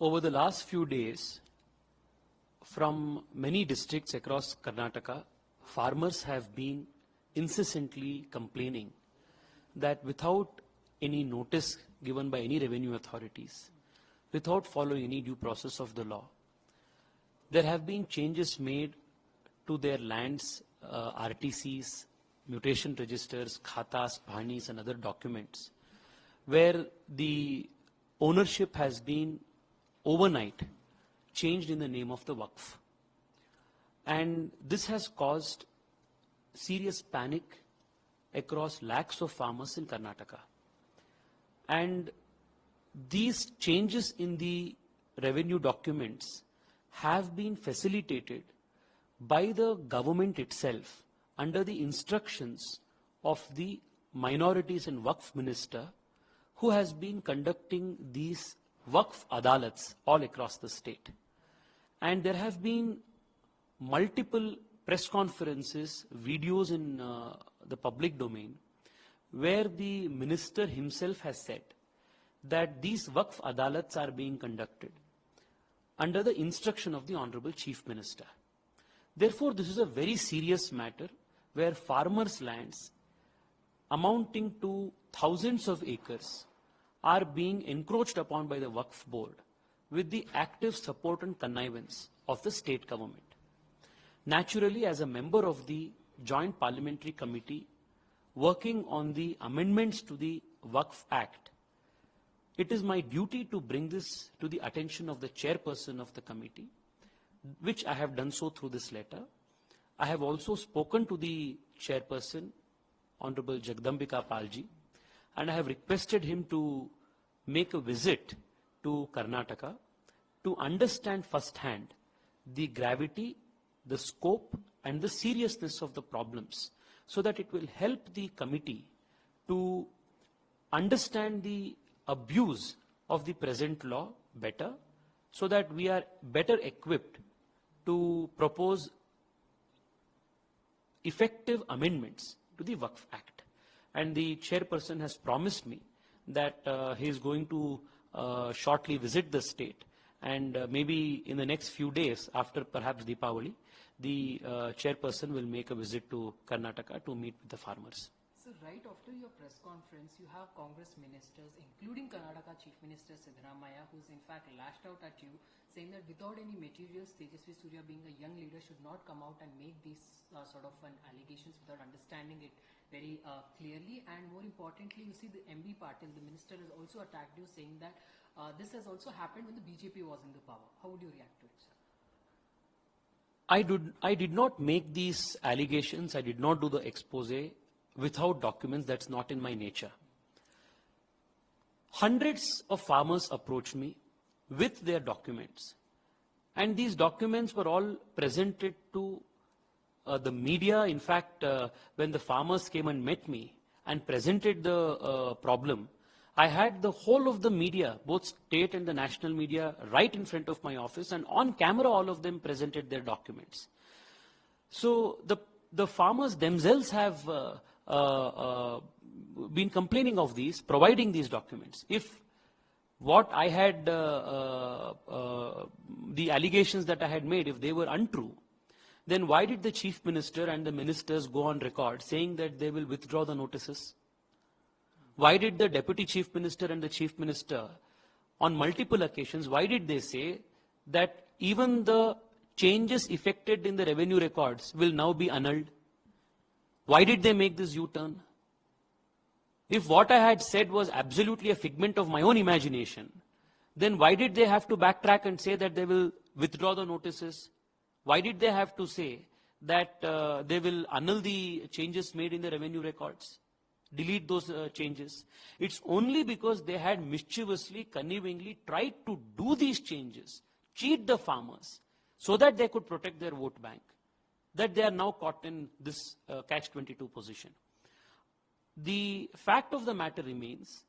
Over the last few days, from many districts across Karnataka, farmers have been incessantly complaining that without any notice given by any revenue authorities, without following any due process of the law, there have been changes made to their lands, RTCs, mutation registers, khatas, bhanis and other documents, where the ownership has been overnight changed in the name of the Waqf. And this has caused serious panic across lakhs of farmers in Karnataka. And these changes in the revenue documents have been facilitated by the government itself under the instructions of the minorities and Waqf minister, who has been conducting these Waqf Adalats all across the state. And there have been multiple press conferences, videos in the public domain, where the minister himself has said that these Waqf Adalats are being conducted under the instruction of the Honorable Chief Minister. Therefore, this is a very serious matter where farmers' lands amounting to thousands of acres are being encroached upon by the Waqf board with the active support and connivance of the state government. Naturally, as a member of the Joint Parliamentary Committee working on the amendments to the Waqf Act, it is my duty to bring this to the attention of the chairperson of the committee, which I have done so through this letter. I have also spoken to the chairperson, Honorable Jagdambika Palji, and I have requested him to make a visit to Karnataka to understand firsthand the gravity, the scope and the seriousness of the problems, so that it will help the committee to understand the abuse of the present law better, so that we are better equipped to propose effective amendments to the Waqf Act. And the chairperson has promised me that he is going to shortly visit the state, and maybe in the next few days after perhaps Deepavali, the chairperson will make a visit to Karnataka to meet with the farmers. So right after your press conference, you have Congress ministers, including Karnataka Chief Minister Siddaramaiah, who's in fact lashed out at you, saying that without any materials, Tejasvi Surya, being a young leader, should not come out and make these sort of allegations without understanding it very clearly. And more importantly, you see the MB Patil, the minister, has also attacked you, saying that this has also happened when the BJP was in the power. How would you react to it, sir? I did not make these allegations. I did not do the expose without documents. That's not in my nature. Hundreds of farmers approached me with their documents, and these documents were all presented to the media. In fact, when the farmers came and met me and presented the problem, I had the whole of the media, both state and the national media, right in front of my office, and on camera all of them presented their documents. So the farmers themselves have been complaining of these, providing these documents. If what I had, the allegations that I had made, if they were untrue, then why did the Chief Minister and the ministers go on record saying that they will withdraw the notices? Why did the Deputy Chief Minister and the Chief Minister, on multiple occasions, why did they say that even the changes effected in the revenue records will now be annulled? Why did they make this U-turn? If what I had said was absolutely a figment of my own imagination, then why did they have to backtrack and say that they will withdraw the notices? Why did they have to say that they will annul the changes made in the revenue records, delete those changes? It's only because they had mischievously, connivingly tried to do these changes, cheat the farmers, so that they could protect their vote bank, that they are now caught in this catch-22 position. The fact of the matter remains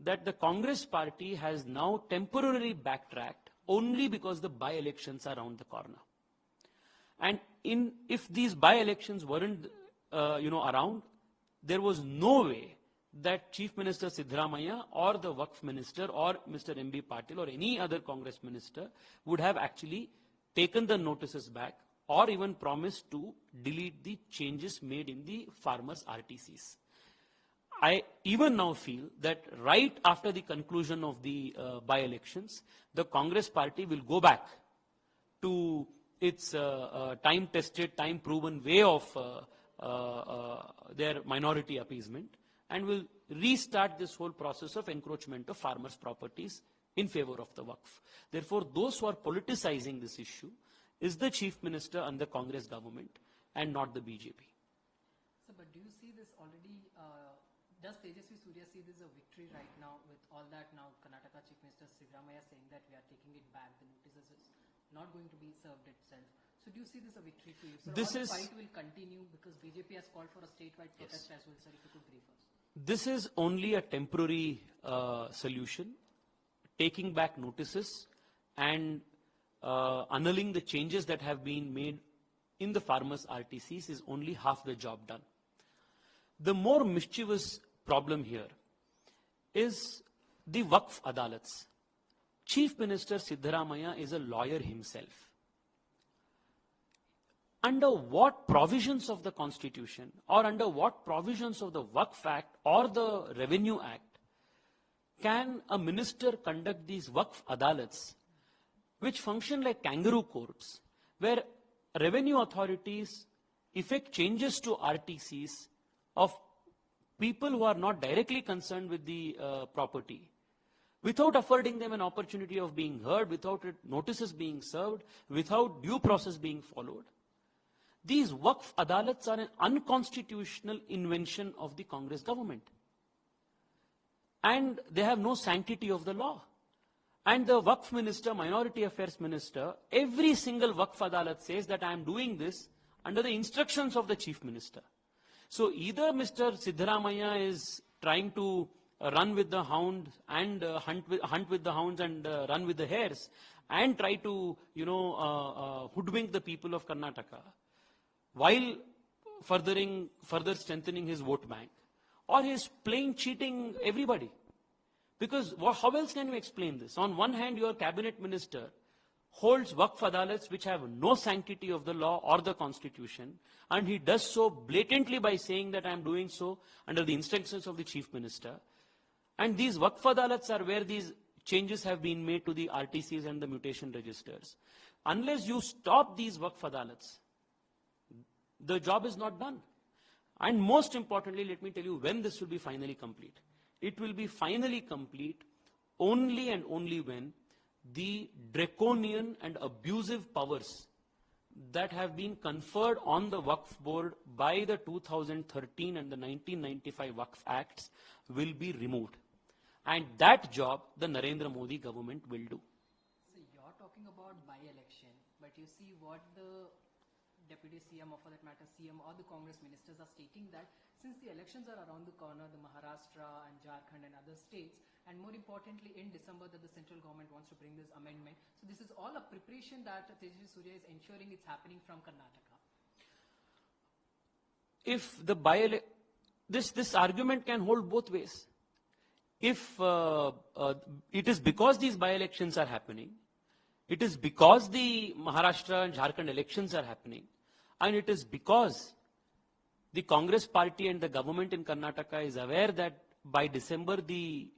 that the Congress party has now temporarily backtracked only because the by-elections are around the corner. And if these by-elections weren't around, there was no way that Chief Minister Siddaramaiah or the Waqf Minister or Mr. M.B. Patil or any other Congress minister would have actually taken the notices back or even promised to delete the changes made in the farmers' RTCs. I even now feel that right after the conclusion of the by-elections, the Congress party will go back to its time-tested, time-proven way of their minority appeasement and will restart this whole process of encroachment of farmers' properties in favor of the Waqf. Therefore, those who are politicizing this issue is the Chief Minister and the Congress government and not the BJP. So, but do you see this already, does Tejasvi Surya see this as a victory right now with all that now Karnataka Chief Minister Siddaramaiah saying that we are taking it back, the notices is not going to be served itself. So do you see this a victory to you? So this the fight will continue because BJP has called for a statewide protest as well, sir, if you could brief us. This is only a temporary solution. Taking back notices and annulling the changes that have been made in the farmers' RTCs is only half the job done. The more mischievous problem here is the Waqf Adalats. Chief Minister Siddaramaiah is a lawyer himself. Under what provisions of the Constitution or under what provisions of the Waqf Act or the Revenue Act can a minister conduct these Waqf Adalats, which function like kangaroo courts, where revenue authorities effect changes to RTCs of people who are not directly concerned with the property, without affording them an opportunity of being heard, without notices being served, without due process being followed? These Waqf Adalats are an unconstitutional invention of the Congress government. And they have no sanctity of the law. And the Waqf Minister, Minority Affairs Minister, every single Waqf Adalat says that I am doing this under the instructions of the Chief Minister. So either Mr. Siddaramaiah is trying to run with the hound and hunt with the hounds and run with the hares and try to, hoodwink the people of Karnataka while further strengthening his vote bank, or he is playing cheating everybody. Because how else can you explain this? On one hand, your cabinet minister holds Waqf Adalats which have no sanctity of the law or the Constitution, and he does so blatantly by saying that I am doing so under the instructions of the Chief Minister. And these Waqf Adalats are where these changes have been made to the RTCs and the mutation registers. Unless you stop these Waqf Adalats, the job is not done. And most importantly, let me tell you when this will be finally complete. It will be finally complete only and only when the draconian and abusive powers that have been conferred on the Waqf Board by the 2013 and the 1995 Waqf Acts will be removed. And that job the Narendra Modi government will do. So you're talking about by-election, but you see what the Deputy CM or for that matter CM or the Congress ministers are stating that since the elections are around the corner, the Maharashtra and Jharkhand and other states, and more importantly in December that the central government wants to bring this amendment. So this is all a preparation that Tejasvi Surya is ensuring it's happening from Karnataka. If the this argument can hold both ways. If it is because these by-elections are happening, it is because the Maharashtra and Jharkhand elections are happening, and it is because the Congress party and the government in Karnataka is aware that by December the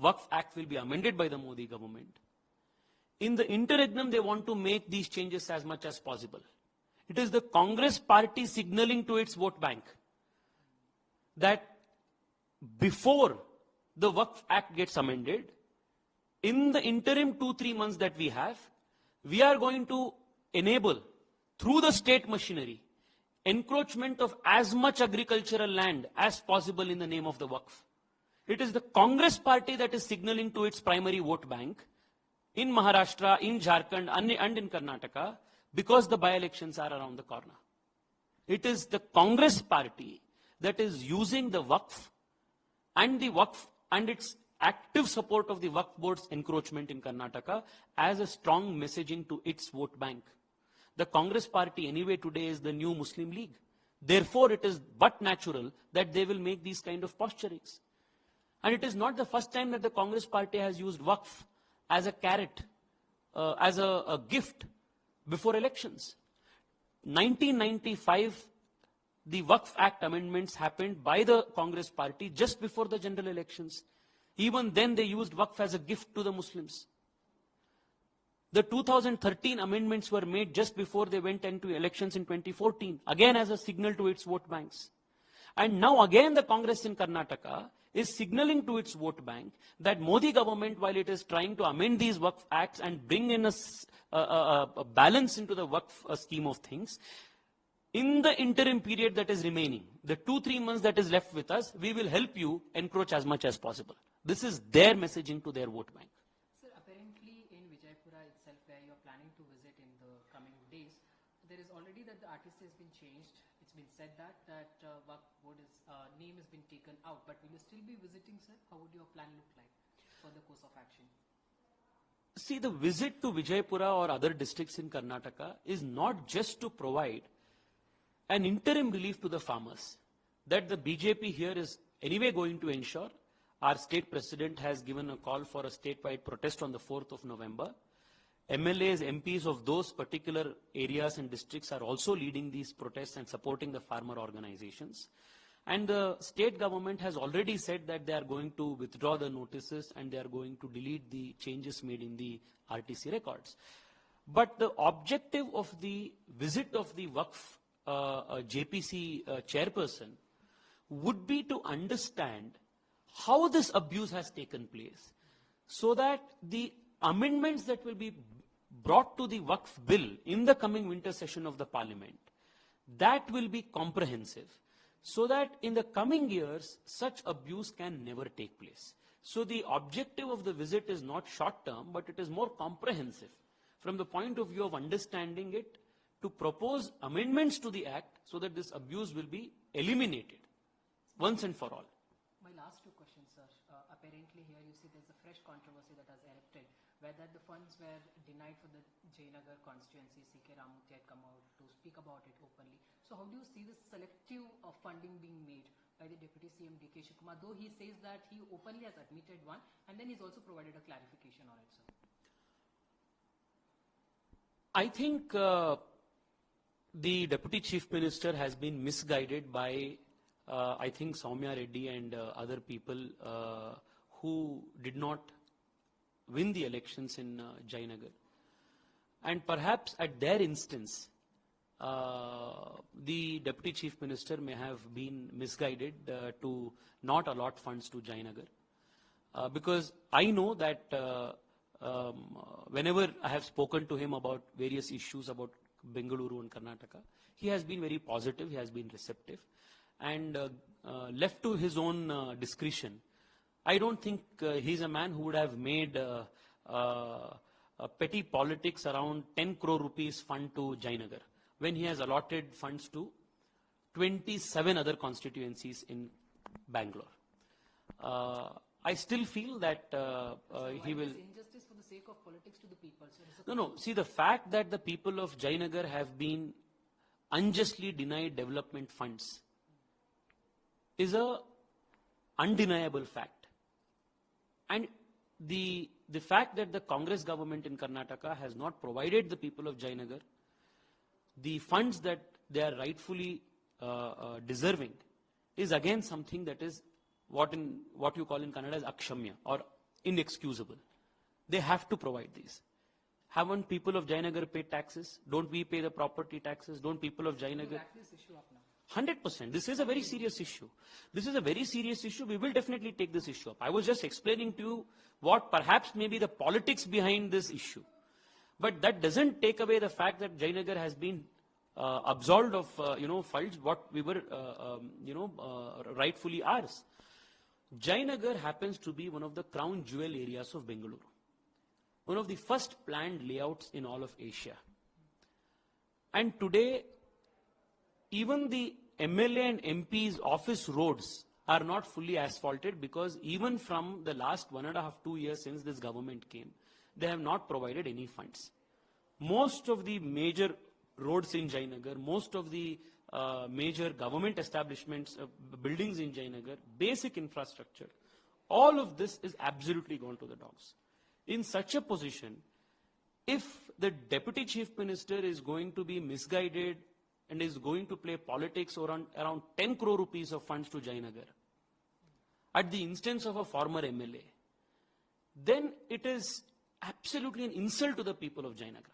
Waqf Act will be amended by the Modi government. In the interregnum, they want to make these changes as much as possible. It is the Congress party signaling to its vote bank that before the Waqf Act gets amended, in the interim 2-3 months that we have, we are going to enable, through the state machinery, encroachment of as much agricultural land as possible in the name of the Waqf. It is the Congress party that is signaling to its primary vote bank in Maharashtra, in Jharkhand, and in Karnataka, because the by-elections are around the corner. It is the Congress party that is using the Waqf and its active support of the Waqf Board's encroachment in Karnataka as a strong messaging to its vote bank. The Congress party anyway today is the new Muslim League. Therefore, it is but natural that they will make these kind of posturings. And it is not the first time that the Congress party has used Waqf as a carrot, as a gift before elections. 1995, the Waqf Act amendments happened by the Congress party just before the general elections. Even then they used Waqf as a gift to the Muslims. The 2013 amendments were made just before they went into elections in 2014, again as a signal to its vote banks. And now again the Congress in Karnataka is signaling to its vote bank that Modi government, while it is trying to amend these Waqf Acts and bring in a balance into the Waqf scheme of things, in the interim period that is remaining, the 2-3 months that is left with us, we will help you encroach as much as possible. This is their messaging to their vote bank. Sir, apparently in Vijaypura itself, where you are planning to visit in the coming days, there is already that the RTC has been changed. It's been said that Waqf board name has been taken out. But will you still be visiting, sir? How would your plan look like for the course of action? See, the visit to Vijaypura or other districts in Karnataka is not just to provide an interim relief to the farmers. That the BJP here is anyway going to ensure. Our state president has given a call for a statewide protest on the 4th of November. MLAs, MPs of those particular areas and districts are also leading these protests and supporting the farmer organizations. And the state government has already said that they are going to withdraw the notices and they are going to delete the changes made in the RTC records. But the objective of the visit of the Waqf JPC chairperson would be to understand how this abuse has taken place, so that the amendments that will be brought to the Waqf bill in the coming winter session of the parliament, that will be comprehensive, so that in the coming years such abuse can never take place. So the objective of the visit is not short term, but it is more comprehensive from the point of view of understanding it, to propose amendments to the act so that this abuse will be eliminated once and for all. My last two questions, sir. Apparently here you see there's a fresh controversy that has erupted, where that the funds were denied for the Jayanagar constituency. C.K. Ramoorthy had come out to speak about it openly. So how do you see this selective funding being made by the Deputy CM D.K. Shivakumar, though he says that he openly has admitted one, and then he's also provided a clarification on it, sir? I think the Deputy Chief Minister has been misguided by, I think, Soumya Reddy and other people who did not win the elections in Jayanagar. And perhaps at their instance, the Deputy Chief Minister may have been misguided to not allot funds to Jayanagar. Because I know that whenever I have spoken to him about various issues about Bengaluru and Karnataka, he has been very positive, he has been receptive, and left to his own discretion, I don't think he's a man who would have made petty politics around 10 crore rupees fund to Jayanagar, when he has allotted funds to 27 other constituencies in Bangalore. I still feel that he will... injustice for the sake of politics to the people, sir? No. See, the fact that the people of Jayanagar have been unjustly denied development funds is a undeniable fact. And the fact that the Congress government in Karnataka has not provided the people of Jayanagar the funds that they are rightfully deserving is again something that is what you call in Kannada as akshamya or inexcusable. They have to provide these. Haven't people of Jayanagar paid taxes? Don't we pay the property taxes? Don't people of Jayanagar? 100%. This is a very serious issue. This is a very serious issue. We will definitely take this issue up. I was just explaining to you what perhaps may be the politics behind this issue. But that doesn't take away the fact that Jayanagar has been absolved of funds what we were rightfully ours. Jayanagar happens to be one of the crown jewel areas of Bengaluru. One of the first planned layouts in all of Asia. And today, even the MLA and MP's office roads are not fully asphalted because even from the last 1.5–2 years since this government came, they have not provided any funds. Most of the major roads in Jayanagar, most of the major government establishments, buildings in Jayanagar, basic infrastructure. All of this is absolutely gone to the dogs. In such a position, if the Deputy Chief Minister is going to be misguided and is going to play politics around 10 crore rupees of funds to Jayanagar, at the instance of a former MLA, then it is absolutely an insult to the people of Jayanagar.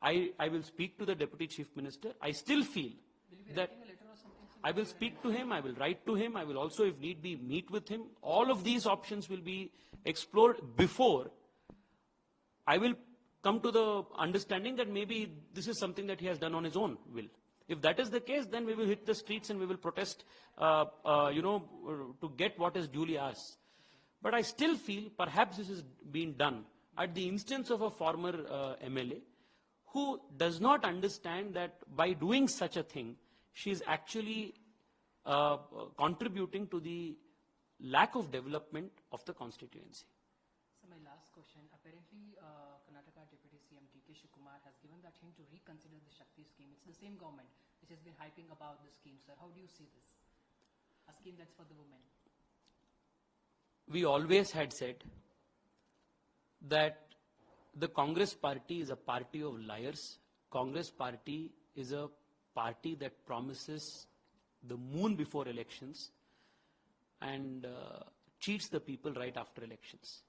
I will speak to the Deputy Chief Minister. I still feel that I will speak to him, I will write to him, I will also, if need be, meet with him. All of these options will be explored before I will come to the understanding that maybe this is something that he has done on his own will. If that is the case, then we will hit the streets and we will protest, to get what is duly asked. But I still feel perhaps this is being done at the instance of a former MLA who does not understand that by doing such a thing, she is actually contributing to the lack of development of the constituency. So my last question, apparently Karnataka Deputy CM D.K. Shivakumar has given that hint to reconsider the Shakti scheme. It's the same government which has been hyping about the scheme, sir. How do you see this? A scheme that's for the women. We always had said that the Congress party is a party of liars. Congress party is a party that promises the moon before elections and cheats the people right after elections.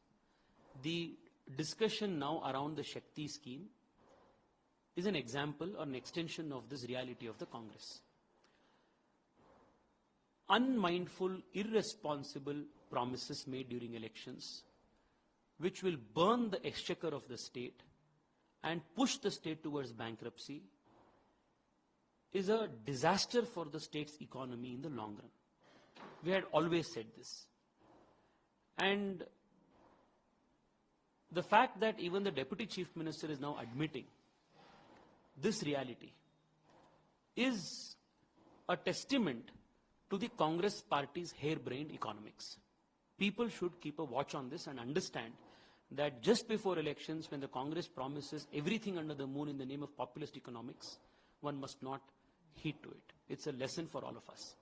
The discussion now around the Shakti scheme is an example or an extension of this reality of the Congress. Unmindful, irresponsible promises made during elections, which will burn the exchequer of the state and push the state towards bankruptcy, is a disaster for the state's economy in the long run. We had always said this. And the fact that even the Deputy Chief Minister is now admitting this reality is a testament to the Congress party's harebrained economics. People should keep a watch on this and understand that just before elections, when the Congress promises everything under the moon in the name of populist economics, one must not heed to it. It's a lesson for all of us.